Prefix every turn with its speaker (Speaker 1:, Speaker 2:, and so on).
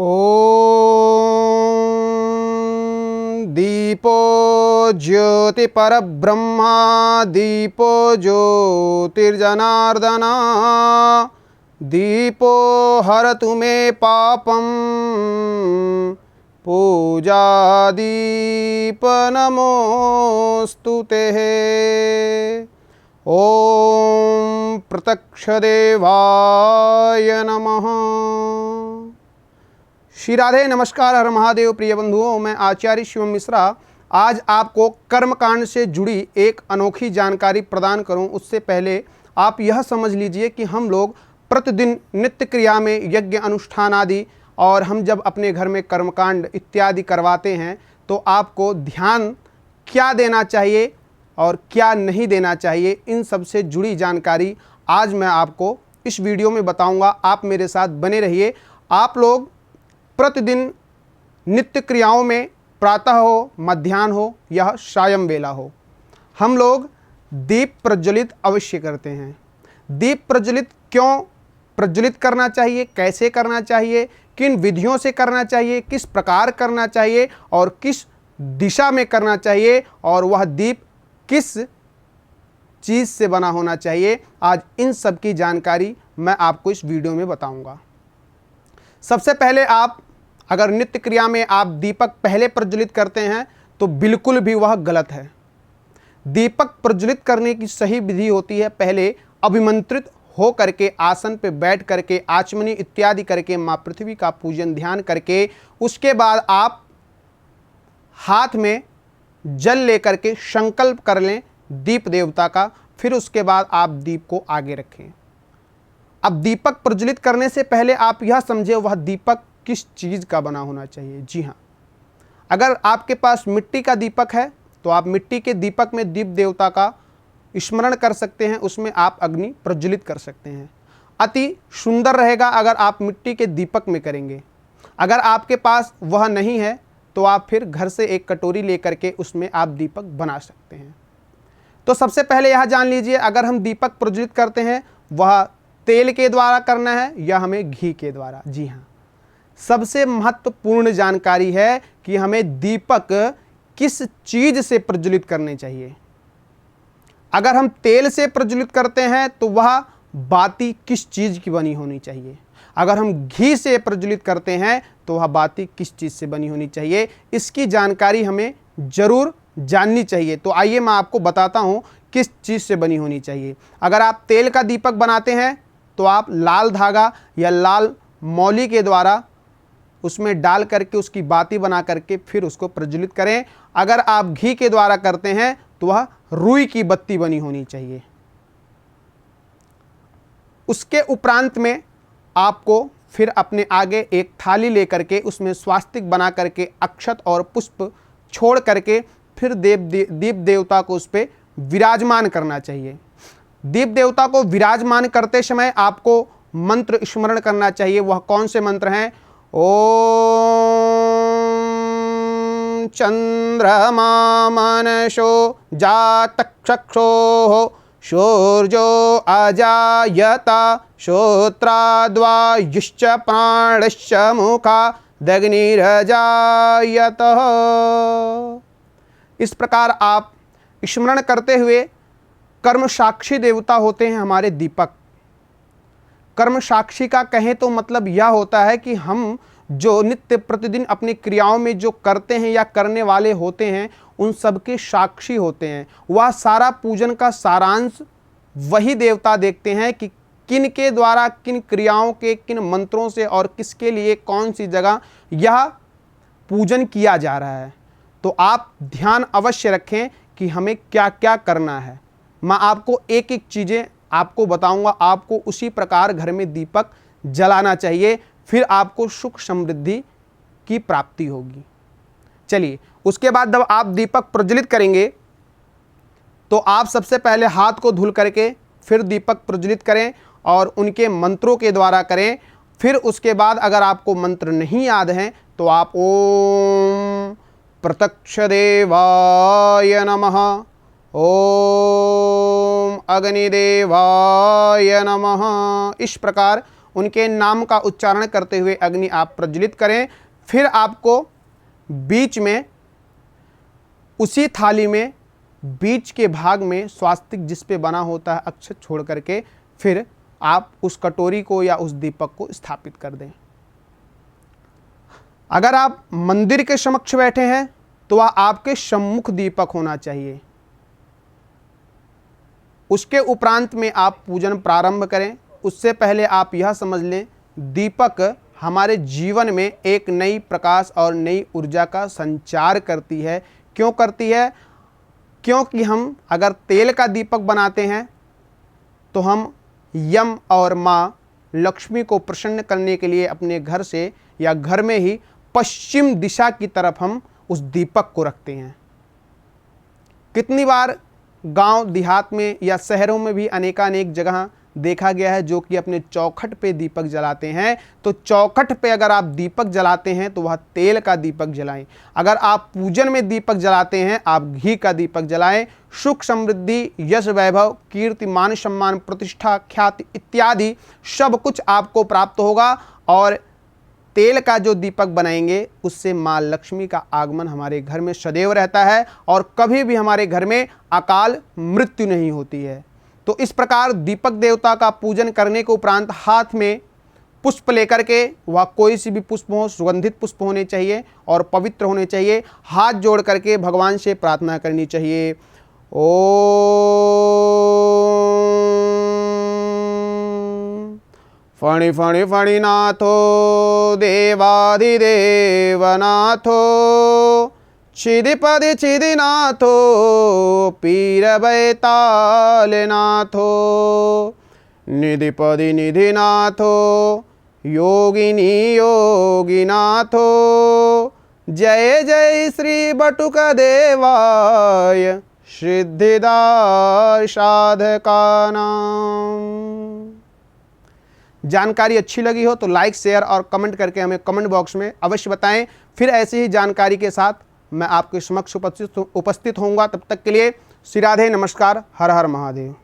Speaker 1: ॐ दीपो ज्योति परब्रह्मा दीपो ज्योतिर्जनार्दन दीपो हरतु मे पापं पूजादीप नमोस्तुते। ओम प्रत्यक्षदेवाय नमः। श्री राधे, नमस्कार, हर महादेव। प्रिय बंधुओं, मैं आचार्य शिवम मिश्रा आज आपको कर्मकांड से जुड़ी एक अनोखी जानकारी प्रदान करूं, उससे पहले आप यह समझ लीजिए कि हम लोग प्रतिदिन नित्य क्रिया में यज्ञ अनुष्ठान आदि और हम जब अपने घर में कर्मकांड इत्यादि करवाते हैं तो आपको ध्यान क्या देना चाहिए और क्या नहीं देना चाहिए, इन सब से जुड़ी जानकारी आज मैं आपको इस वीडियो में बताऊंगा। आप मेरे साथ बने रहिए। आप लोग प्रतिदिन नित्य क्रियाओं में प्रातः हो, मध्याह्न हो या सायं वेला हो, हम लोग दीप प्रज्वलित अवश्य करते हैं। दीप प्रज्वलित क्यों प्रज्वलित करना चाहिए, कैसे करना चाहिए, किन विधियों से करना चाहिए, किस प्रकार करना चाहिए और किस दिशा में करना चाहिए, और वह दीप किस चीज़ से बना होना चाहिए, आज इन सब की जानकारी मैं आपको इस वीडियो में बताऊंगा। सबसे पहले आप अगर नित्य क्रिया में आप दीपक पहले प्रज्वलित करते हैं तो बिल्कुल भी वह गलत है। दीपक प्रज्वलित करने की सही विधि होती है, पहले अभिमंत्रित हो करके आसन पे बैठ करके आचमनी इत्यादि करके माँ पृथ्वी का पूजन ध्यान करके उसके बाद आप हाथ में जल लेकर के संकल्प कर लें दीप देवता का, फिर उसके बाद आप दीप को आगे रखें। अब दीपक प्रज्वलित करने से पहले आप यह समझे वह दीपक किस चीज़ का बना होना चाहिए। जी हाँ, अगर आपके पास मिट्टी का दीपक है तो आप मिट्टी के दीपक में दीप देवता का स्मरण कर सकते हैं, उसमें आप अग्नि प्रज्वलित कर सकते हैं। अति सुंदर रहेगा अगर आप मिट्टी के दीपक में करेंगे। अगर आपके पास वह नहीं है तो आप फिर घर से एक कटोरी लेकर के उसमें आप दीपक बना सकते हैं। तो सबसे पहले यह जान लीजिए, अगर हम दीपक प्रज्वलित करते हैं वह तेल के द्वारा करना है या हमें घी के द्वारा। जी हाँ, सबसे महत्वपूर्ण जानकारी है कि हमें दीपक किस चीज़ से प्रज्वलित करने चाहिए। अगर हम तेल से प्रज्वलित करते हैं तो वह बाती किस चीज़ की बनी होनी चाहिए। अगर हम घी से प्रज्वलित करते हैं तो वह बाती किस चीज़ से बनी होनी चाहिए, इसकी जानकारी हमें ज़रूर जाननी चाहिए। तो आइए मैं आपको बताता हूँ किस चीज़ से बनी होनी चाहिए। अगर आप तेल का दीपक बनाते हैं तो आप लाल धागा या लाल मौली के द्वारा उसमें डाल करके उसकी बाती बना करके फिर उसको प्रज्वलित करें। अगर आप घी के द्वारा करते हैं तो वह रुई की बत्ती बनी होनी चाहिए। उसके उपरांत में आपको फिर अपने आगे एक थाली लेकर के उसमें स्वास्तिक बना करके अक्षत और पुष्प छोड़ करके फिर दीप देवता को उस पर विराजमान करना चाहिए। दीप देवता को विराजमान करते समय आपको मंत्र स्मरण करना चाहिए। वह कौन से मंत्र हैं? ओम चंद्रमा मनसो जातचक्षुः शौर्यो अजायता श्रोत्राद्वायुश्च प्राणश्च मुखादग्निरजायतः। इस प्रकार आप स्मरण करते हुए, कर्म साक्षी देवता होते हैं हमारे दीपक। कर्म साक्षी का कहें तो मतलब यह होता है कि हम जो नित्य प्रतिदिन अपनी क्रियाओं में जो करते हैं या करने वाले होते हैं उन सब के साक्षी होते हैं। वह सारा पूजन का सारांश वही देवता देखते हैं कि किन के द्वारा किन क्रियाओं के किन मंत्रों से और किसके लिए कौन सी जगह यह पूजन किया जा रहा है। तो आप ध्यान अवश्य रखें कि हमें क्या क्या करना है। मैं आपको एक एक चीज़ें आपको बताऊंगा, आपको उसी प्रकार घर में दीपक जलाना चाहिए, फिर आपको सुख समृद्धि की प्राप्ति होगी। चलिए, उसके बाद जब आप दीपक प्रज्वलित करेंगे तो आप सबसे पहले हाथ को धुल करके फिर दीपक प्रज्वलित करें और उनके मंत्रों के द्वारा करें। फिर उसके बाद अगर आपको मंत्र नहीं याद हैं तो आप ओम प्रत्यक्षदेवाय नमः, ओम अग्निदेवाय नमः, इस प्रकार उनके नाम का उच्चारण करते हुए अग्नि आप प्रज्वलित करें। फिर आपको बीच में उसी थाली में बीच के भाग में स्वास्तिक जिस पे बना होता है अक्षत छोड़ करके फिर आप उस कटोरी को या उस दीपक को स्थापित कर दें। अगर आप मंदिर के समक्ष बैठे हैं तो वह आपके सम्मुख दीपक होना चाहिए। उसके उपरांत में आप पूजन प्रारंभ करें। उससे पहले आप यह समझ लें, दीपक हमारे जीवन में एक नई प्रकाश और नई ऊर्जा का संचार करती है। क्यों करती है? क्योंकि हम अगर तेल का दीपक बनाते हैं तो हम यम और माँ लक्ष्मी को प्रसन्न करने के लिए अपने घर से या घर में ही पश्चिम दिशा की तरफ हम उस दीपक को रखते हैं। कितनी बार गांव देहात में या शहरों में भी अनेकानेक जगह देखा गया है जो कि अपने चौखट पे दीपक जलाते हैं। तो चौखट पे अगर आप दीपक जलाते हैं तो वह तेल का दीपक जलाएं। अगर आप पूजन में दीपक जलाते हैं आप घी का दीपक जलाएं। सुख समृद्धि, यश, वैभव, कीर्ति, मान सम्मान, प्रतिष्ठा, ख्याति इत्यादि सब कुछ आपको प्राप्त होगा। और तेल का जो दीपक बनाएंगे उससे माँ लक्ष्मी का आगमन हमारे घर में सदैव रहता है और कभी भी हमारे घर में अकाल मृत्यु नहीं होती है। तो इस प्रकार दीपक देवता का पूजन करने के उपरांत हाथ में पुष्प लेकर के, वह कोई सी भी पुष्प हो, सुगंधित पुष्प होने चाहिए और पवित्र होने चाहिए, हाथ जोड़ करके भगवान से प्रार्थना करनी चाहिए। ओम फणि फणि फणिनाथो देवाधिदेवनाथो छिदिपदि छिदिनाथो पीरबैतालनाथो निधिपदि निधिनाथो योगिनी योगिनाथो जय जय श्री बटुक देवाय सिद्धिदाय साधका नाम। जानकारी अच्छी लगी हो तो लाइक, शेयर और कमेंट करके हमें कमेंट बॉक्स में अवश्य बताएं। फिर ऐसी ही जानकारी के साथ मैं आपके समक्ष उपस्थित होऊंगा। तब तक के लिए श्री राधे, नमस्कार, हर हर महादेव।